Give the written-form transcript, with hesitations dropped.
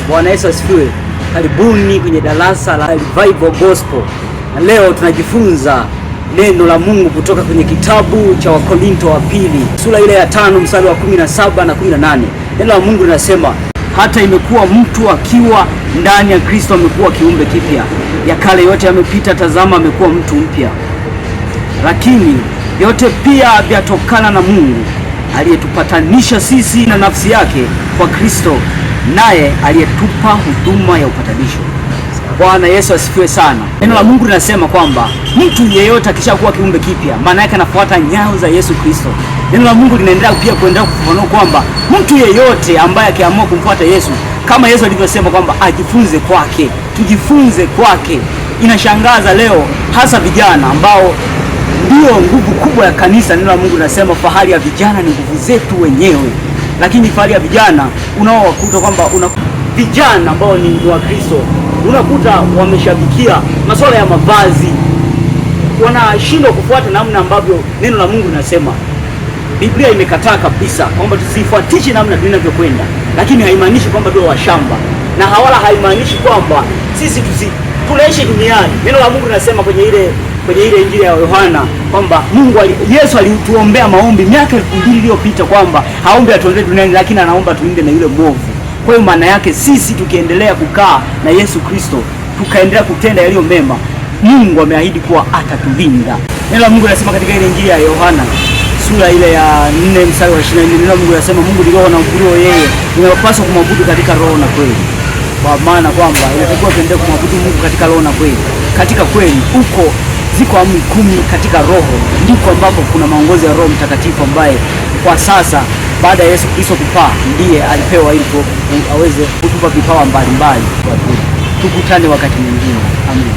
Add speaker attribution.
Speaker 1: Bwana Yesu asifiwe. Karibuni kwenye darasa la Revival Gospel. Na leo tunajifunza neno la Mungu kutoka kwenye kitabu cha Wakorinto wa pili, sura ile ya 5 mstari wa 17 na 18. Neno la Mungu linasema, hata imekuwa mtu akiwa ndani ya Kristo amekuwa kiumbe kipya. Ya kale yote yamepita, tazama amekuwa mtu mpya. Lakini yote pia vyatokana na Mungu aliyetupatanisha sisi na nafsi yake kwa Kristo, naye aliyetupa huduma ya upatanisho. Bwana Yesu asifiwe sana. Neno la Mungu linasema kwamba mtu yeyote akishakuwa kiumbe kipya, maana yake anafuata nyayo za Yesu Kristo. Neno la Mungu linaendelea pia kuendelea kufafanua kwamba mtu yeyote ambaye akiamua kumfuata Yesu, kama Yesu alivyosema kwamba ajifunze kwake, tujifunze kwake. Inashangaza leo hasa vijana ambao ndio nguvu kubwa ya kanisa. Neno la Mungu linasema fahari ya vijana ni nguvu zetu wenyewe, lakini fahari ya vijana unaowakuta kwamba vijana ambao ni wa Kristo unakuta wameshabikia masuala ya mavazi, wanashindwa kufuata namna ambavyo neno la Mungu linasema. Biblia imekataa kabisa kwamba tusifuatishe namna tunavyokwenda, lakini haimaanishi kwamba tuwe washamba, na wala haimaanishi kwamba sisi tunaishi duniani. Neno la Mungu linasema kwenye ile Injili ya Yohana kwamba Yesu alituombea maombi miaka 2000 iliyopita kwamba haombi atuondoe duniani, lakini anaomba tuinde na yule mwovu. Kwa hiyo maana yake sisi tukiendelea kukaa na Yesu Kristo, tukaendelea kutenda yaliyo mema, Mungu ameahidi kuwa atatulinda. Neno la Mungu linasema katika ile Injili ya Yohana sura ile ya 4 mstari wa 24, neno la Mungu linasema Mungu ni roho na mwabudu yeye, unapaswa kumwabudu katika roho na kweli. Kwa maana kwamba inatakiwa tuendelee kumwabudu Mungu katika roho na kweli. Katika kweli huko ziko amri 10 katika roho, ndiko ambapo kuna maongozi ya Roho Mtakatifu ambaye kwa sasa baada ya Yesu Kristo kupaa ndiye alipewa ili aweze kutupa vipawa mbalimbali. Tukutane wakati mwingine. Amen.